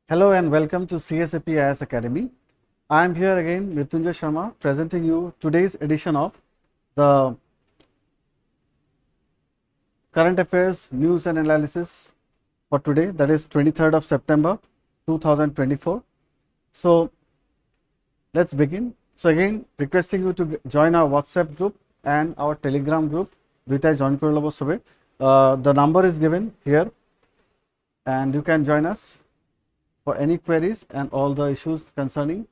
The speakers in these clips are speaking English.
Hello and welcome to CSAP IAS Academy. I am here again, Mrityunjay Sharma, presenting you today's edition of the current affairs news and analysis for today, that is 23rd of September 2024. So let's begin. So again, requesting you to join our WhatsApp group and our Telegram group. Join the number is given here and you can join us for any queries and all the issues concerning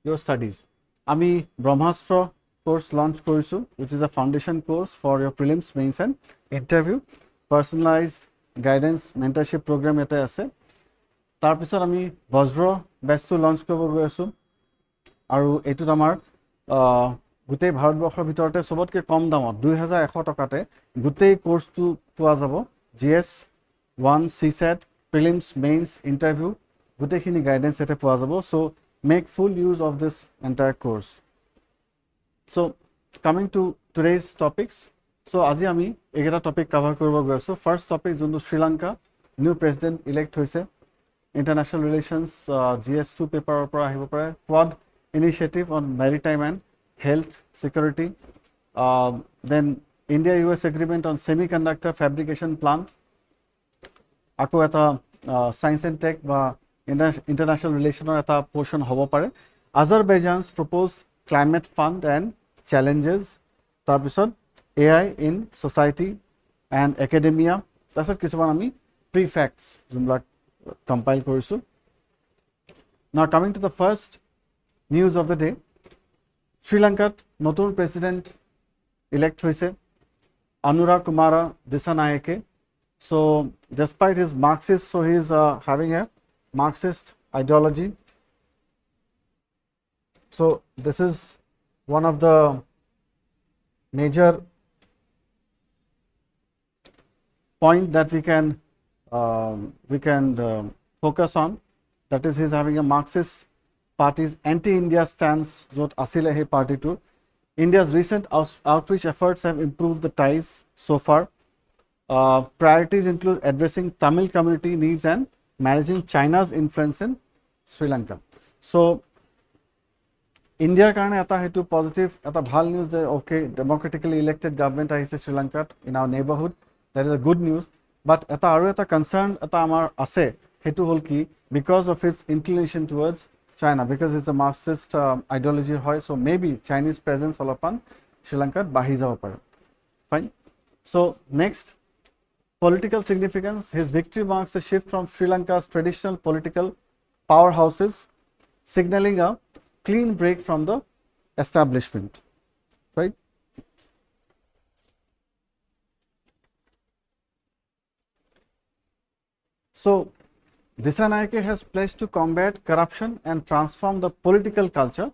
your studies. Ami Brahmastra course launch korisu, which is a foundation course for your prelims, mains and interview. Personalized guidance mentorship program eta ase. Tar pisot ami VAJRA batch to launch koribo goi asu. Aru etut amar gutei bharatborshor bitorte sobotke kom damot 2100 tokate gutei course tu poa jabo. GS 1 CSAT prelims, mains, interview gutekhini guidance ete poa jabo. So make full use of this entire course. So coming to today's topics, so aji ami egeta topic cover koribo goi asu. First topic jonto Sri Lanka new president elect hoise, international relations GS2 paper opora ahibo pare, quad initiative on maritime and health security, then India US agreement on semiconductor fabrication plant, ako eta science and tech ba international relation eta portion hobo pare, Azerbaijan's proposed climate fund and challenges, tar pisot AI in society and academia, tasot kisuman ami prefacts jumla compile korisu. Now coming to the first news of the day, Sri Lanka notun president elect hoise Anura Kumara Dissanayake. So despite his Marxist, so he is having a Marxist ideology. So this is one of the major point that we can focus on, that is he is having a Marxist party's anti-India stance jot asile he party to. India's recent outreach efforts have improved the ties so far. Priorities include addressing Tamil community needs and managing China's influence in Sri Lanka. So India karone eta hetu positive eta bhal news that okay, democratically elected government ahise Sri Lanka in our neighborhood, that is a good news. But eta aru eta concern eta amar ase hetu hol ki because of its inclination towards China, because it's a Marxist ideology hoy, so maybe Chinese presence olapan Sri Lanka bahi jabo pare. Fine. So next, political significance. His victory marks a shift from Sri Lanka's traditional political powerhouses, signaling a clean break from the establishment. Right. So Dissanayake has pledged to combat corruption and transform the political culture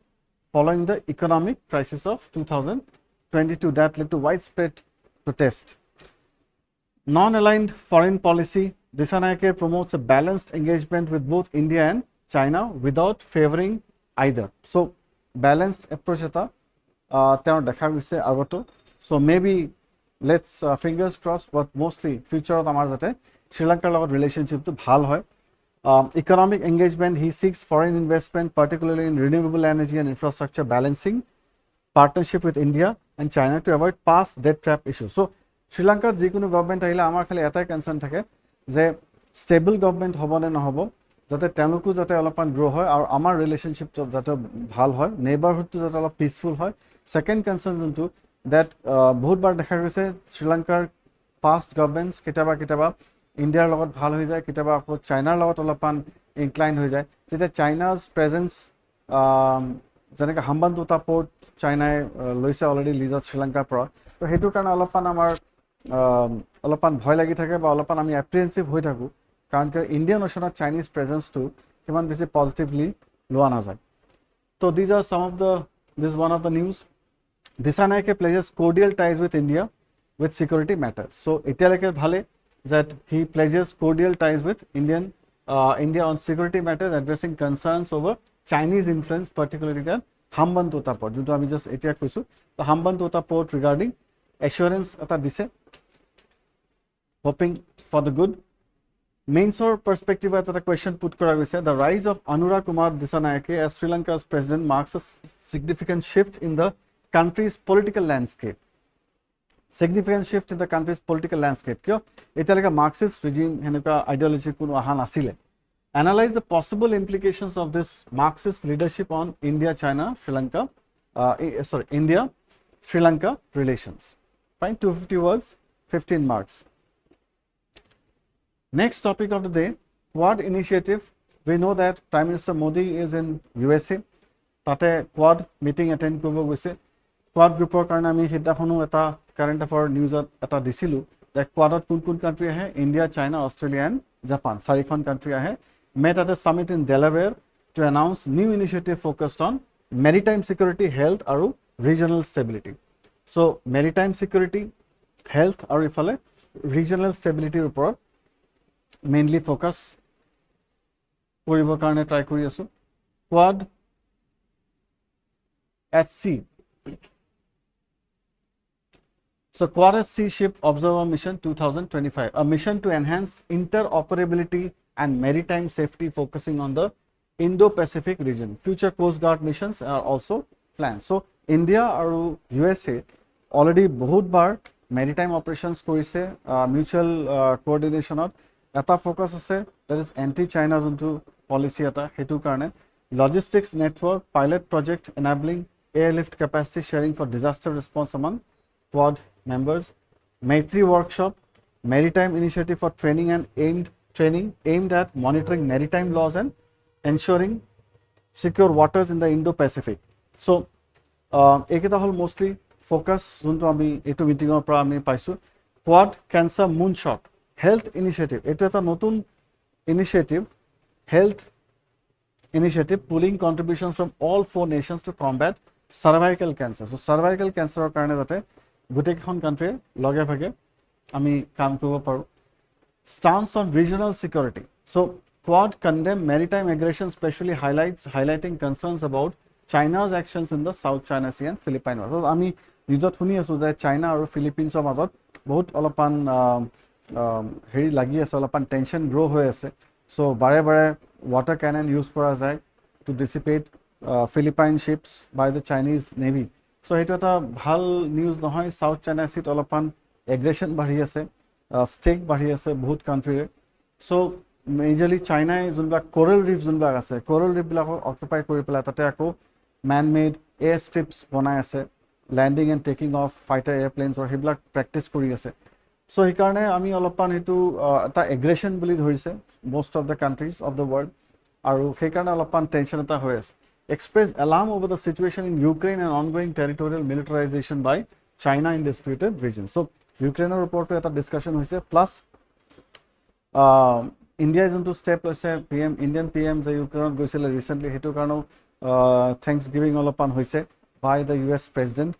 following the economic crisis of 2022 that led to widespread protest. Non-aligned foreign policy, Dissanayake promotes a balanced engagement with both India and China without favoring either. So balanced approach eta teno dekha gise agoto. So maybe let's fingers crossed, but mostly future amar jate Sri Lanka logot relationship to bhal hoy. Economic engagement, he seeks foreign investment particularly in renewable energy and infrastructure, balancing partnership with India and China to avoid past debt trap issues. So Sri Lanka jikono government ahile amar khali etai concern thake je stable government hobo ne nohobo, jate tenuku jate olopan grow hoy aru amar relationship jate bhal hoy, neighborhood to jate olop peaceful hoy. Second concern juntu that bahut bar dekha goise Sri Lankar past governments ketaba India logot bhal hoi jay, ketaba ako China logot olopan incline hoi jay, tete China's presence janeka Hambantota port China loise already leased Sri Lanka pro, so hetu karone olopan amar olopan bhoy lagi thake ba olopan ami apprehensive hoi thaku karon ke Indian Ocean of Chinese presence to kiman beshi positively loa na jay. So these are some of the, this is one of the news. Dissanayake pledges cordial ties with India with security matters. So etyaleke bhale that he pledges cordial ties with India on security matters, addressing concerns over Chinese influence, particularly the Hambantota port. Junto ami just etia koisu, the Hambantota port regarding assurance eta dise, hoping for the good. Mainsor perspective at the question put kora the rise of Anura Kumar Dissanayake as Sri Lanka's president marks a significant shift in the country's political landscape. Significant shift in the country's political landscape. Kyo etaleka Marxist regime henuka ideology kuno aha nasile. Analyze the possible implications of this Marxist leadership on India, China, Sri Lanka, India, Sri Lanka relations. Fine, 250 words, 15 marks. Next topic of the day, Quad initiative. We know that Prime Minister Modi is in USA. Tate Quad meeting attend kobo goise. Quad group karone ami hedakhonu eta current affair news eta disilu that Quad kun country ahe India, China, Australia and Japan. Sarikhon country ahe met at a summit in Delaware to announce new initiative focused on maritime security, health aru regional stability. So maritime security, health aru ifale regional stability report mainly focus koribo karone try kori asu. Quad at sea. So Quad at Sea Ship Observer Mission 2025, a mission to enhance interoperability and maritime safety focusing on the Indo-Pacific region. Future Coast Guard missions are also planned. So India aru USA already bahut bar maritime operations korise, mutual coordination of eta focus ase, that is anti-China juntu policy eta hetu karone. Logistics network pilot project enabling airlift capacity sharing for disaster response among Quad members. Maitri workshop, maritime initiative for training and aimed at monitoring maritime laws and ensuring secure waters in the Indo-Pacific. So, eketa hol mostly focus junto ami etu meeting or pra ami paisu. Quad cancer moonshot health initiative. Etu eta notun initiative, health initiative pooling contributions from all 4 nations to combat cervical cancer. So cervical cancer karone jate gotekhon country loge bhage ami kaam koribo paru. Stance on regional security. So Quad condemn maritime aggression, especially highlighting concerns about China's actions in the South China Sea and Philippine War. So ami nijot huni asu that China or Philippines or majot bahut olopan heri lagi ase, olopan tension grow hoy ase. So bare water cannon use kora jay to dissipate Philippine ships by the Chinese Navy. So hetu eta bhal news nohoy. South China Sea olopan aggression bari ase, stake bari ase bahut country. So majorly China junba coral reefs junba ase, coral reef bilako occupy kori pela tate ako man made airstrips banai ase, landing and taking off fighter airplanes or heblak practice kori ase. So he karone ami olopan hetu eta aggression boli dhorise most of the countries of the world aru he karone olopan tension eta hoy ase. Express alarm over the situation in Ukraine and ongoing territorial militarization by China in disputed regions. So Ukraine report to eta discussion hoise plus India is into step loise PM Indian PM the Ukraine goisile recently hetu karone Thanksgiving olopan hoise by the US president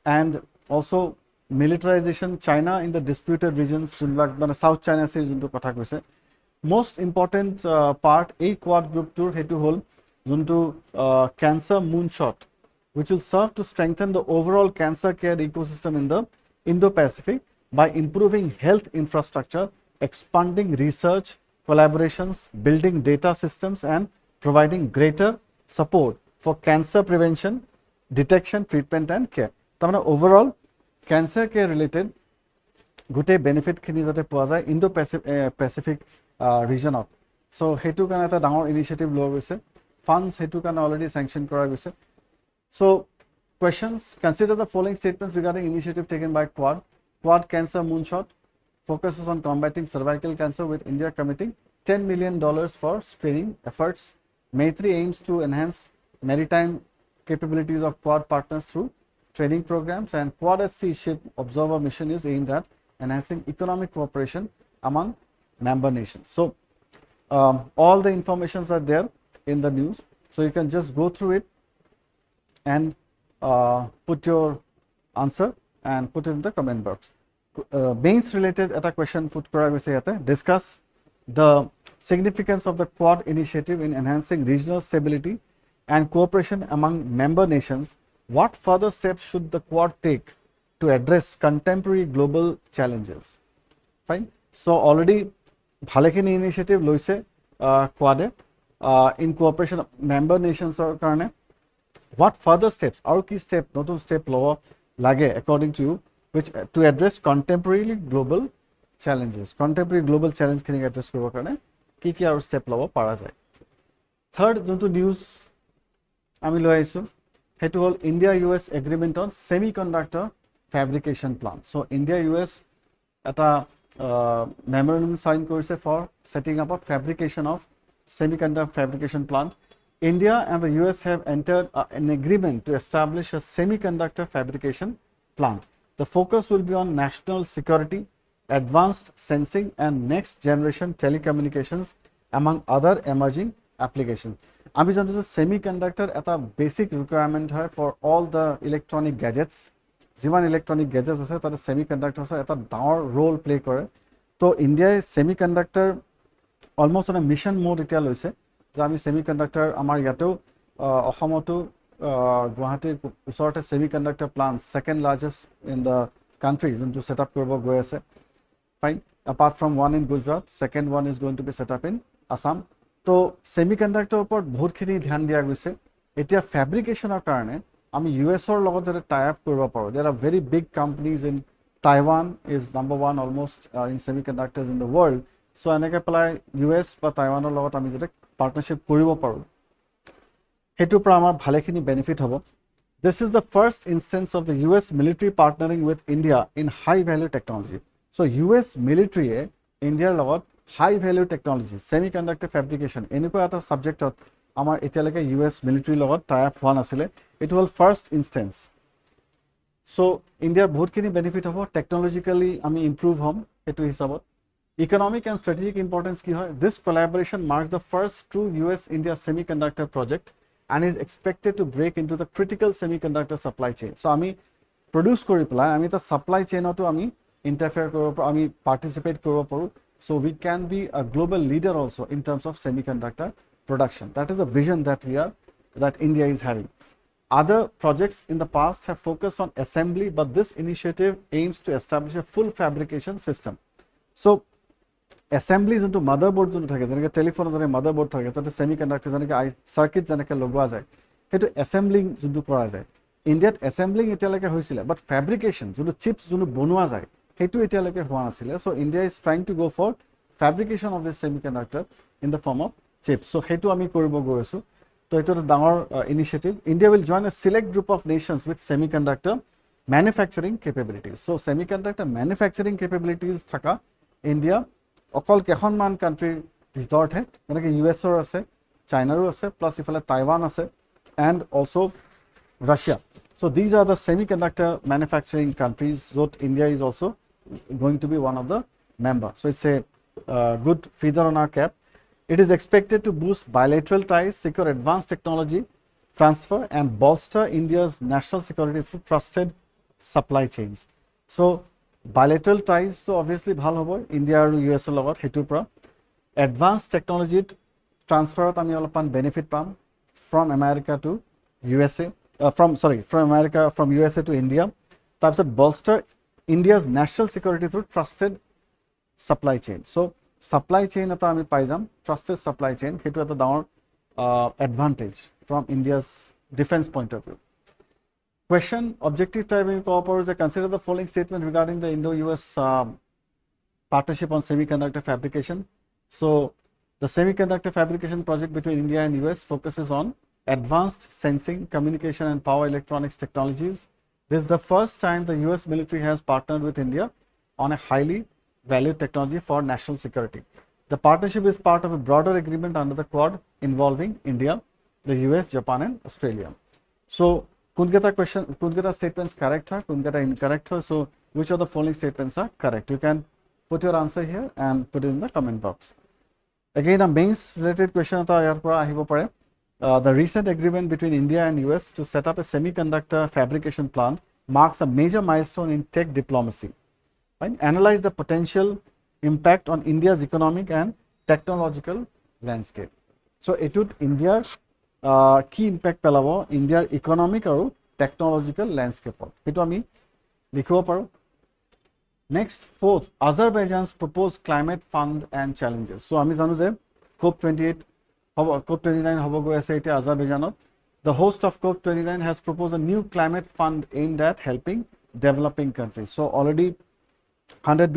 and also militarization China in the disputed regions South China Sea juntu kotha koise. Most important part a Quad group tour hetu hol juntu cancer moonshot, which will serve to strengthen the overall cancer care ecosystem in the Indo-Pacific by improving health infrastructure, expanding research collaborations, building data systems and providing greater support for cancer prevention, detection, treatment and care. Tamana overall cancer care related gote benefit khini jate poa jay Indo-Pacific region of. So hetu karone eta dangor initiative loa goise. Funds hetu karone already sanctioned kora goise. So questions, consider the following statements regarding initiative taken by Quad. Quad cancer moonshot focuses on combating cervical cancer with India committing $10 million for screening efforts. Maitri aims to enhance maritime capabilities of Quad partners through training programs, and Quad at Sea Ship Observer Mission is aimed at enhancing economic cooperation among member nations. So all the informations are there in the news, so you can just go through it and put your answer and put it in the comment box. Mains related at a question put kora goise yate. Discuss the significance of the Quad initiative in enhancing regional stability and cooperation among member nations. What further steps should the Quad take to address contemporary global challenges? Fine. So already ভালেখিনি initiative লৈছে কোৱাডে in cooperation member নেশ্যনছৰ কাৰণে what further steps আৰু কি step নতুন step ল'ব লাগে according to you which to address contemporary global challenge খিনিক address কৰিবৰ কাৰণে কি আৰু step ল'ব পৰা যায় third যোনটো নিউজ আমি লৈ আহিছোঁ সেইটো হ'ল India US agreement on semiconductor fabrication plant so India US এটা memorandum sign কৰিছে for setting up a fabrication of semiconductor fabrication plant India and the US have entered an agreement to establish a semiconductor fabrication plant. The focus will be on national security, advanced sensing, and next generation telecommunications, among other emerging applications. আমি জানো যে semiconductor এটা basic requirement হয় for all the electronic gadgets. যিমান electronic gadgets আছে তাতে semiconductor এটা ডাঙৰ role play কৰে. তো ইণ্ডিয়াই semiconductor almost on a mission mode এতিয়া লৈছে. যে আমি semiconductor আমাৰ ইয়াতেও অসমতো গুৱাহাটীৰ ওচৰতে semiconductor plant second largest in the country যোনটো set up কৰিব গৈ আছে fine apart from one in Gujarat second one is going to be set up in Assam তো semiconductor ওপৰত বহুতখিনি ধ্যান দিয়া গৈছে এতিয়া ফেব্ৰিকেশ্যনৰ কাৰণে আমি ইউএছৰ লগত যদি টাই আপ কৰিব পাৰোঁ there are very big companies in Taiwan is number one almost in semiconductors in the world so এনেকৈ পেলাই US বা টাইৱানৰ লগত আমি যদি partnership কৰিব পাৰোঁ হেতুৰ পৰা আমাৰ ভালেখিনি বেনিফিট হ'ব this is the first instance of the US military partnering with India in high value technology so US military Indiaৰ লগত high value technology semiconductor fabrication এনেকুৱা এটা সাবজেক্টত আমাৰ এতিয়ালৈকে US military লগত টাই আপ হোৱা নাছিলে it was first instance so Indiaৰ বহুতখিনি benefit হ'ব টেকনলজিক্যালি আমি ইমপ্ৰুভ হ'ম এটো হিচাপত Economic and strategic importance ki hoy this collaboration marks the first true US India semiconductor project and is expected to break into the critical semiconductor supply chain so ami produce kori pala ami ta supply chain oto ami interfere koribo paru ami participate koribo paru so we can be a global leader also in terms of semiconductor production that is the vision that India is having other projects in the past have focused on assembly but this initiative aims to establish a full fabrication system so assembly যোনটো motherboard যোনটো থাকে যেনেকৈ টেলিফোনৰ যেনে motherboard থাকে তাতে semiconductor যেনেকৈ circuit যেনেকৈ লগোৱা যায় সেইটো assembling যোনটো কৰা যায় ইণ্ডিয়াত assembling এতিয়ালৈকে হৈছিলে but fabrication যোনটো chips যোনটো বনোৱা যায় সেইটো এতিয়ালৈকে হোৱা নাছিলে so India is trying to go for fabrication of this semiconductor in the form of chips so সেইটো আমি কৰিব গৈ আছো তো এইটো এটা ডাঙৰ initiative India will join a select group of nations with semiconductor manufacturing capabilities so semiconductor manufacturing capabilities থাকা India অকল কেখনমান কান্ট্ৰিৰ ভিতৰতে যেনেকৈ ইউএছৰ আছে চাইনাৰো আছে প্লাছ ইফালে টাইৱান আছে and also Russia so these are the semiconductor manufacturing countries that India is also going to be one of the member so it's a good feather on our cap it is expected to boost bilateral ties secure advanced technology transfer and bolster India's national security through trusted supply chains so bilateral ties so obviously ভাল হ'ব India আৰু ইউএছৰ লগত হেতুৰ পৰা advanced technology transfer আমি অলপমান benefit palm from America to USA from USA to India তাৰপিছত bolster India's national security through trusted supply chain so supply chain এটা আমি পাই যাম trusted supply chain হেতু এটা ডাঙৰ advantage from India's defense point of view Question objective type in cooperation consider the following statement regarding the Indo-US partnership on semiconductor fabrication. So the semiconductor fabrication project between India and US focuses on advanced sensing, communication and power electronics technologies. This is the first time the US military has partnered with India on a highly valued technology for national security. The partnership is part of a broader agreement under the Quad involving India, the US, Japan and Australia. So Kunketa statements correct hai, Kunketa incorrect hai. So which of the following statements are correct? You can put your answer here and put it in the comment box. Again, a mains related question the recent agreement between India and US to set up a semiconductor fabrication plant marks a major milestone in tech diplomacy. Right? Analyze the potential impact on India's economic and technological landscape. So it would India কি impact পেলাব ইণ্ডিয়াৰ economic আৰু technological লেণ্ডস্কেপত সেইটো আমি লিখিব পাৰোঁ Next, fourth, Azerbaijan's proposed climate fund and challenges. So, আমি জানো যে COP28, COP29 হ'ব গৈ আছে এতিয়া Azerbaijanত. The host of COP29 has proposed a new climate fund aimed at helping developing countries. So, already 100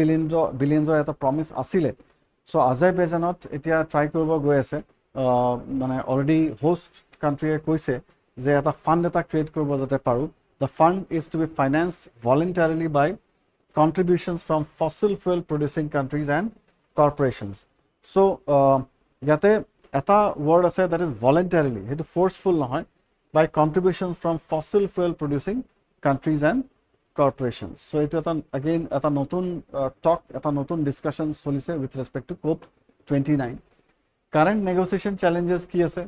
billions এটা promise আছিলে. So, Azerbaijanত এতিয়া try কৰিব গৈ আছে. মানে already host country কৈছে যে এটা fund এটা create কৰিব যাতে পাৰো. The fund is to be financed voluntarily by contributions from fossil fuel producing countries and corporations. So, yate eta word ase that is voluntarily, hetu forceful nohoy, by contributions from fossil fuel producing countries and corporations. So, etu eta again eta notun talk, eta notun discussion solise with respect to COP29. Current negotiation challenges ki ase?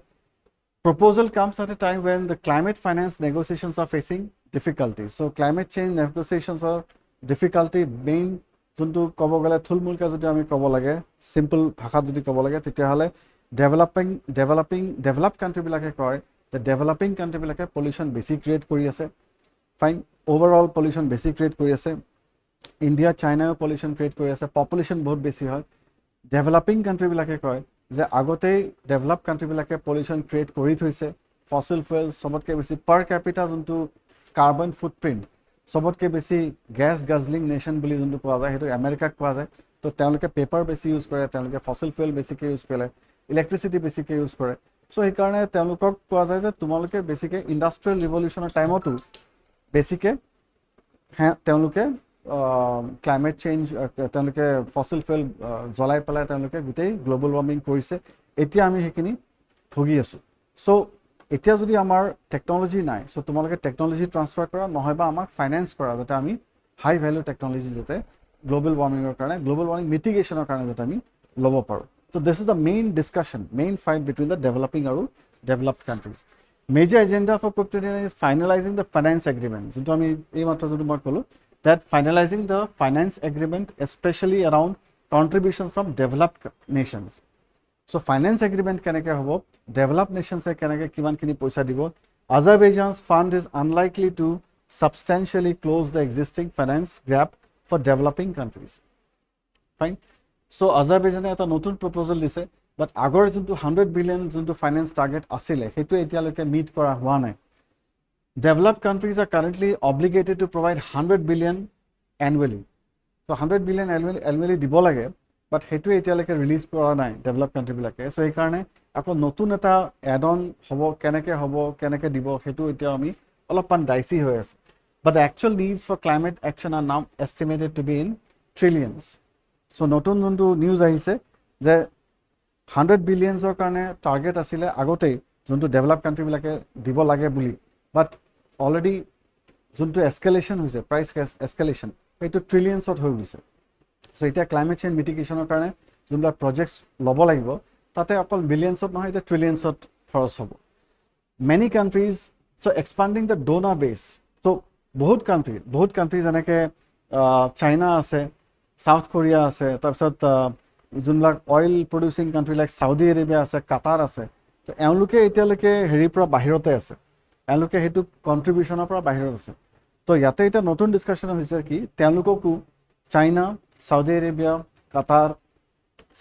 Proposal comes at a time when the climate finance negotiations are facing difficulties. So, climate change negotiations are difficulty main যোনটো ক'ব গ'লে থুলমূলকৈ যদি আমি ক'ব লাগে simple ভাষাত যদি ক'ব লাগে তেতিয়াহ'লে ডেভেলপ কাণ্ট্ৰিবিলাকে কয় যে ডেভেলপিং কাণ্ট্ৰিবিলাকে পলিউশ্যন বেছি ক্ৰিয়েট কৰি আছে ফাইন অভাৰঅল পলিউশ্যন বেছি ক্ৰিয়েট কৰি আছে ইণ্ডিয়া চাইনাও পলিউশ্যন ক্ৰিয়েট কৰি আছে পপুলেশ্যন বহুত বেছি হয় ডেভেলপিং কাণ্ট্ৰিবিলাকে কয় যে আগতেই ডেভেলপ কাণ্ট্ৰিবিলাকে পলিউশ্যন ক্ৰিয়েট কৰি থৈছে ফসিল ফুয়েল সবতকৈ বেছি পাৰ ক্যাপিটা যোনটো কাৰ্বন ফুটপ্ৰিণ্ট সবতকৈ বেছি গ্যাস গাজলিং নেশ্যন বুলি যোনটো কোৱা যায় সেইটো আমেৰিকাক কোৱা যায় তো তেওঁলোকে পেপাৰ বেছি ইউজ কৰে তেওঁলোকে ফসিল ফুয়েল বেছিকৈ ইউজ কৰে ইলেক্ট্ৰিচিটি বেছিকৈ ইউজ কৰে সো সেইকাৰণে তেওঁলোকক কোৱা যায় যে তোমালোকে বেছিকৈ ইণ্ডাষ্ট্ৰিয়েল ৰিভলিউশ্যনৰ টাইমতো বেছিকৈ তেওঁলোকে ক্লাইমেট চেঞ্জ তেওঁলোকে ফসিল ফুয়েল জ্বলাই পেলাই তেওঁলোকে গোটেই গ্লোবাল ওয়াৰ্মিং কৰিছে এতিয়া আমি সেইখিনি ভুগি আছো সো এতিয়া যদি আমাৰ টেকনলজি নাই সো তোমালোকে টেকনলজি ট্ৰান্সফাৰ কৰা নহয়বা আমাক ফাইনেন্স কৰা যাতে আমি হাই ভ্যালু টেকনলজি যাতে গ্লোবাল ওয়াৰ্মিঙৰ কাৰণে গ্লোবাল ওয়াৰ্মিং মিটিগেশ্যনৰ কাৰণে যাতে আমি ল'ব পাৰো so this is the main discussion main fight between the developing and developed countries major agenda for COP29 is finalizing the finance agreement যোনটো আমি এই মাত্ৰ যোনটো মই ক'লো that finalizing the finance agreement especially around contributions from developed nations so finance agreement keneke hobo developed nations e keneke kiman kini paisa dibo Azerbaijan's fund is unlikely to substantially close the existing finance gap for developing countries fine so Azerbaijan eta notun proposal dise but agor juntu 100 billion juntu finance target asile hetu etia loke meet kora hua nai developed countries are currently obligated to provide 100 billion annually so 100 billion annually dibo lage but hetu etialeke release kora nai developed country bilake so ei karone ako notun eta add on hobo keneke dibo hetu etia ami olopan dicey hoy ase but the actual needs for climate action are now estimated to be in trillions so notun jontu news ahise je 100 billions or karone target asile agote jontu developed country bilake dibo lage buli but already jontu escalation hoise price escalation etu trillions ot hoy gise so eta climate change mitigation or karone jonla projects lobo lagibo tate akol billions ot nohoy the trillions ot kharos hobo many countries so expanding the donor base so bahut countries anake China ase South Korea ase tar pisot jonla oil producing country like Saudi Arabia ase Qatar ase to eunluke etialeke heri pura bahirote ase eunluke hetu contribution pura bahirot ase to yate eta notun discussion hoise ki telukoku China Saudi Arabia Qatar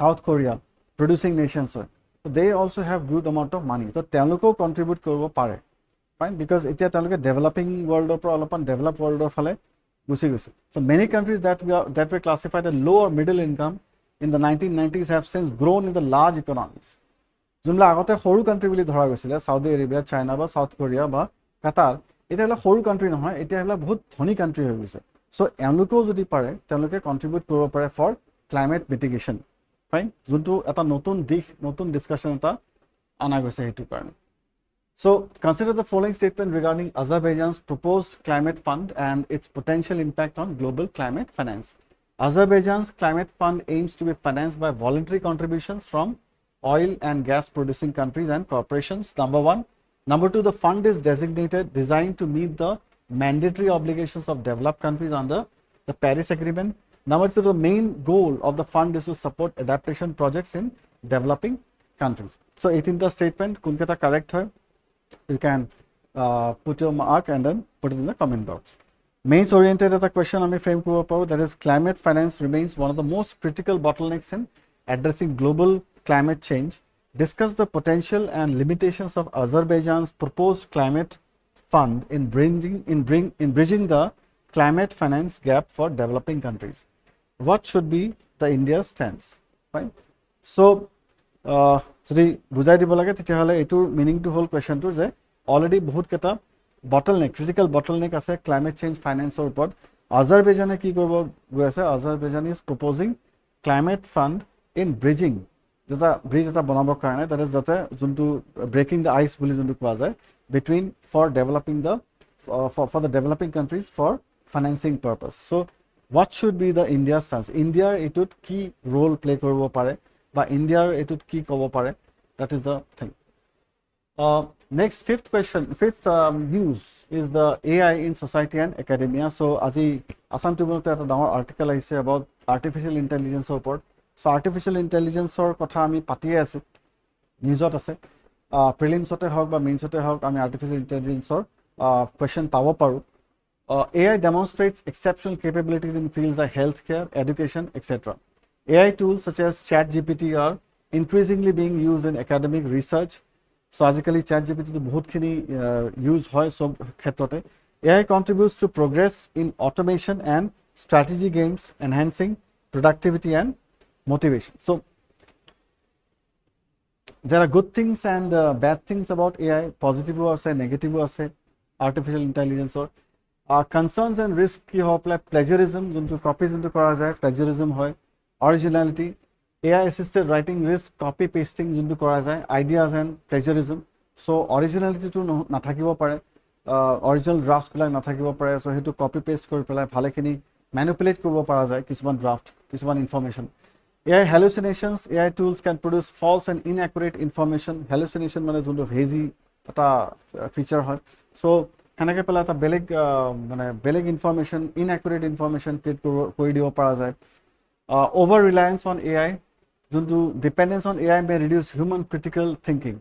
South Korea producing nations hoy so they also have good amount of money so teloko contribute koribo pare fine because etia teluke developing world or olopan developed world or phale gusi so many countries that were classified as low or middle income in the 1990s have since grown in the large economies jumla agote horu country bili dhora goisile Saudi Arabia China ba South Korea ba Qatar eta hela horu country nohoy eta hela bahut dhoni country hoy goise so eunluko jodi pare teluke contribute koribo pare for climate mitigation fine juntu eta notun discussion eta ana goise hetu karone so consider the following statement regarding Azerbaijan's proposed climate fund and its potential impact on global climate finance Azerbaijan's climate fund aims to be financed by voluntary contributions from oil and gas producing countries and corporations number 1 number 2 the fund is designed to meet the mandatory obligations of developed countries under the Paris Agreement number 3 the main goal of the fund is to support adaptation projects in developing countries so it in the statement kunketa correct hoy you can put your mark and then put it in the comment box Mains oriented at a question on a frame power, that is climate finance remains one of the most critical bottlenecks in addressing global climate change. Discuss the potential and limitations of Azerbaijan's proposed climate fund in bridging the climate finance gap for developing countries. What should be the India's stance? Fine. So, যদি বুজাই দিব লাগে তেতিয়াহ'লে এইটোৰ মিনিংটো হ'ল কুৱেশ্যনটোৰ যে already বহুত কেইটা বটলনেক ক্ৰিটিকেল বটলনেক আছে ক্লাইমেট চেঞ্জ ফাইনেন্সৰ ওপৰত আজাৰবাইজানে কি কৰিব গৈ আছে Azerbaijan is proposing climate fund in bridging যেটা ব্ৰিজ এটা বনাবৰ কাৰণে that is যাতে যোনটো ব্ৰেকিং দ্য আইচ বুলি যোনটো কোৱা যায় between for developing the for the developing countries for financing purpose. So what should be the India stance? India etut ki role play koribo pare ba India etut ki kobo pare, that is the thing. Next fifth news is the AI in society and academia. So aji Assam Tribune ta dangor article aise about artificial intelligence opor. So artificial intelligence or kotha ami patiye asu news ot ase prelims ote hok ba mains ote hok ami artificial intelligence or question pabo paru. AI demonstrates exceptional capabilities in fields like healthcare, education, etc. AI tools such as ChatGPT are increasingly being used in academic research. So আজিকালি ChatGPT to বহুতখিনি use হয় সব ক্ষেত্ৰতে AI contributes to progress in automation and strategy games, enhancing productivity and motivation. So there are good things and bad things about AI, positive আছে negative আছে artificial intelligence or concerns and risk কি হয় plagiarism যোনটো copy যোনটো কৰা যায় plagiarism হয় originality AI assisted writing risk copy pasting যোনটো কৰা যায় ideas and plagiarism so originality to নাথাকিব পাৰে original drafts বিলাক নাথাকিব পাৰে so হেতু copy paste কৰি পেলাই ভালেখিনি manipulate কৰিব পৰা যায় কিছুমান draft কিছুমান information AI hallucinations AI tools can produce false and inaccurate information hallucination মানে যোনটো hazy এটা feature হয় so হেনেকে পেলাই এটা বেলেগ information inaccurate information create কৰি দিব পৰা যায় over reliance on AI যোনটো dependence on AI may reduce human critical thinking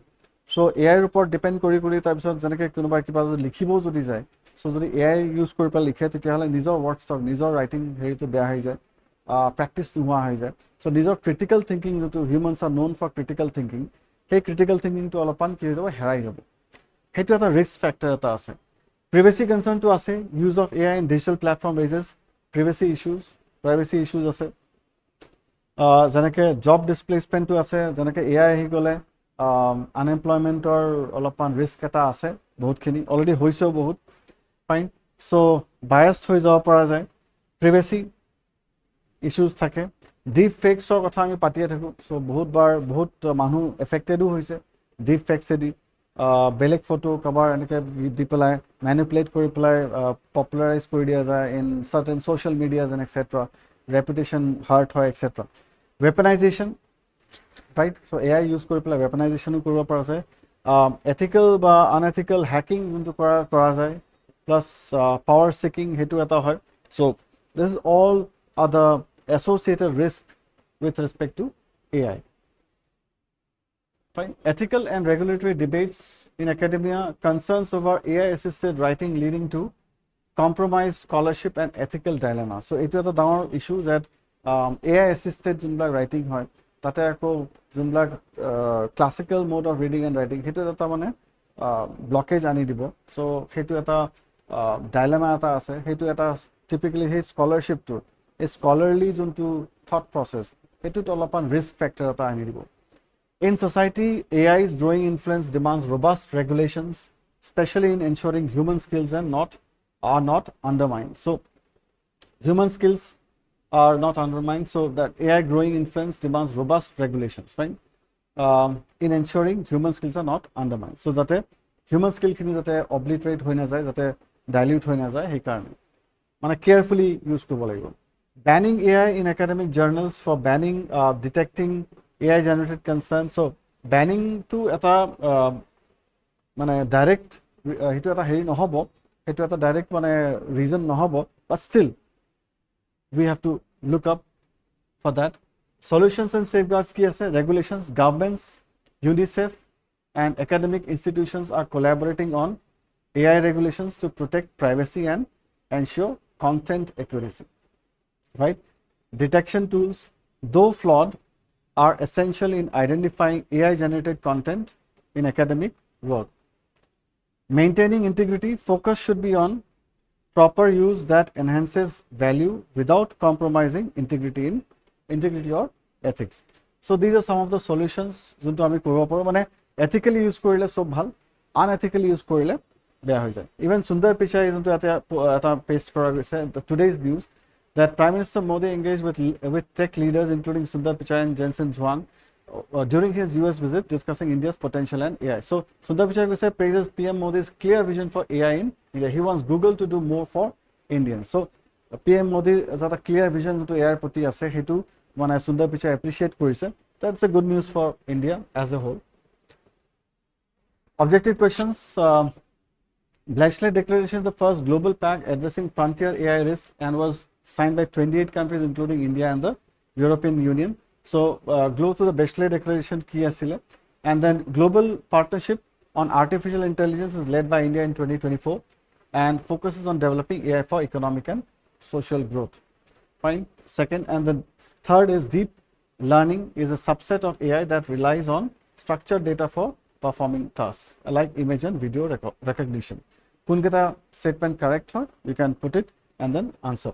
so AI ৰ ওপৰত ডিপেন্ড কৰি তাৰ পিছত যেনেকৈ কোনোবা কিবা লিখিব যদি যায় so যদি AI ইউজ কৰি পেলাই লিখে তেতিয়াহ'লে নিজৰ ওয়ার্ড স্টক নিজৰ ৰাইটিং হেৰিটো বেয়া হৈ যায় প্ৰেক্টিস নোহোৱা হৈ যায় so নিজৰ critical thinking যোনটো humans are known for critical thinking সেই critical thinking টো অলপমান কি হৈ যাব হেৰাই যাব হেতু এটা ৰিস্ক ফ্যাক্টৰ এটা আছে privacy concern to ase use of AI in digital platform raises privacy issues ase janake job displacement to ase janake AI hi gole unemployment or olopan risk eta ase bahut khini already hoise bahut fine so biased hoi jawa para jay privacy issues thake deep fakes or kotha ami patiye thaku so bahut manu affected hoise deep fakes edi বেলেগ photo cover এনেকে দি পেলাই manipulate কৰি পেলাই পপুলাৰাইজ কৰি দিয়া যায় in সাৰ্টেন social মিডিয়াজ and এটসেট্ৰা ৰেপুটেশন heart হয় এটসেট্ৰা weaponization right so AI use কৰি পেলাই weaponization কৰিব পৰা যায় ethical বা unethical hacking যোনটো কৰা যায় প্লাস power seeking হেতু এটা হয় so this is all are the associated risk with respect to AI. Fine. Ethical and regulatory debates in academia, concerns over AI-assisted writing leading to compromised scholarship and ethical dilemma. So, it is the issue that AI-assisted writing hoy, tate ako classical mode of reading and writing, hetu eta mane blockage ani dibo. So, hetu eta dilemma eta ase, hetu eta typically his scholarship to a scholarly juntu thought process, hetu to olopan risk factor eta ani dibo. In society, AI's growing influence demands robust regulations, especially in ensuring human skills are not undermined. So, human skills are not undermined. So, that AI growing influence demands robust regulations, fine, in ensuring human skills are not undermined. So, that human skill khini jate obliterate hoi na jay, jate dilute hoi na jay, hei karone mane carefully use korbo lagibo. Banning AI in academic journals for banning detecting AI generated concern. So banning to eta mane direct hetu eta heri nohobo, hetu eta direct mane reason nohobo, but still we have to look up for that. Solutions and safeguards ki ase regulations, governments, UNICEF and academic institutions are collaborating on AI regulations to protect privacy and ensure content accuracy, right? Detection tools, though flawed, are essential in identifying AI generated content in academic work. Maintaining integrity, focus should be on proper use that enhances value without compromising integrity or ethics. So these are some of the solutions যোনটো আমি কৰিব পাৰো মানে ethically use কৰিলে সব ভাল, unethically use কৰিলে বেয়া হৈ যায়. Even Sundar Pichai যোনটো এটা paste কৰা গৈছে, today's news that Prime Minister Modi engaged with tech leaders including Sundar Pichai and Jensen Huang during his US visit, discussing India's potential and AI. So Sundar Pichai praises PM Modi's clear vision for AI in India. He wants Google to do more for Indians. So PM Modi is a clear vision to AI proti ase hetu mane Sundar Pichai appreciate korise. That's a good news for India as a whole. Objective questions. Blackslate Declaration is the first global pact addressing frontier AI risks and was signed by 28 countries including India and the European Union. So go to the Blackslate Declaration ki asile, and then global partnership on artificial intelligence is led by India in 2024 and focuses on developing AI for economic and social growth. Fine. Second, and the third is deep learning is a subset of AI that relies on structured data for performing tasks like image and video recognition. Kunketa statement correct hoy, you can put it and then answer.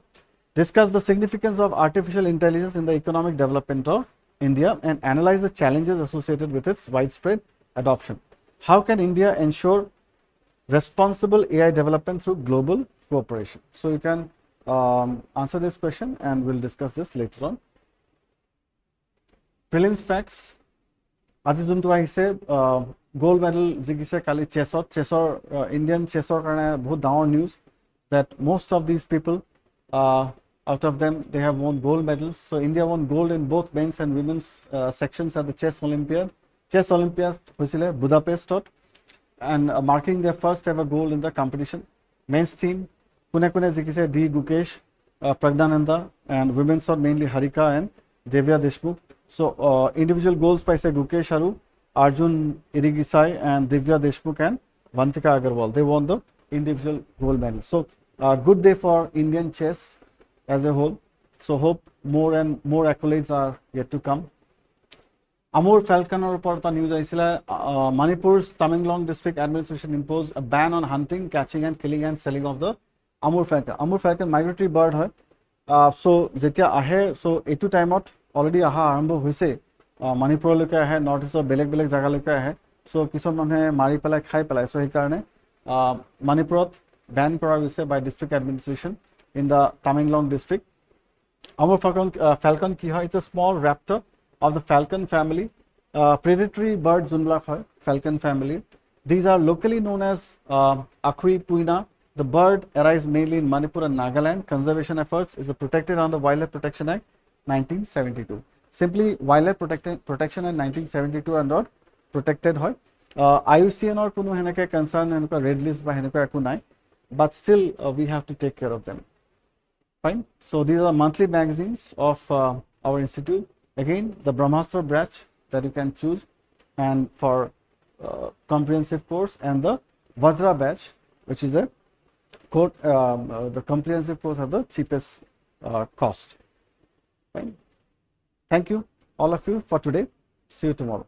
Discuss the significance of artificial intelligence in the economic development of India and analyze the challenges associated with its widespread adoption. How can India ensure responsible AI development through global cooperation? So you can answer this question and we'll discuss this later on. Prelims facts. আজি যোনটো আহিছে gold medal জিকিছে কালি চেছৰ Indian চেছৰ কাৰণে বহুত ডাঙৰ news that most of these people out of them they have won gold medals. So India won gold in both men's and women's sections at the chess olympiad hoisile Budapest and marking their first ever gold in the competition. Men's team kune jikise D Gukesh, Pragnananda, and women's mainly Harika and Devya Deshmukh. So individual goals paise Gukesh Aru, Arjun Irigisai and Divya Deshmukh and Vantika Agarwal. They won the individual gold medal. So good day for Indian chess as a whole. So hope more and more accolades are yet to come. Amur falconor upor ta news aisila Manipur's Tamenglong district administration imposed a ban on hunting, catching and killing and selling of the Amur falcon. Amur falcon migratory bird hoy. So jetia ahe, so etu time out already aha arambho hoise Manipur loke ahe, north east beleg jaga loke ahe. So kison manhe mari pelai khai pelai. So he karone Manipurot ban kora hoise by district administration in the Tamenglong district. Amur falcon ki hoy, it's a small raptor of the falcon family, predatory bird junblak hoy, falcon family. These are locally known as Akhui puina. The bird arrives mainly in Manipur and Nagaland. Conservation efforts is protected under Wildlife Protection Act 1972. Simply Wildlife Protection Act 1972 are not protected hoy. IUCN or kuno heneke concern heneka red list ba heneka eku nai, but still we have to take care of them. Fine. So these are monthly magazines of our institute. Again, the Brahmastra batch that you can choose, and for comprehensive course, and the VAJRA batch, which is the comprehensive course at the cheapest cost. Fine. Thank you all of you for today. See you tomorrow.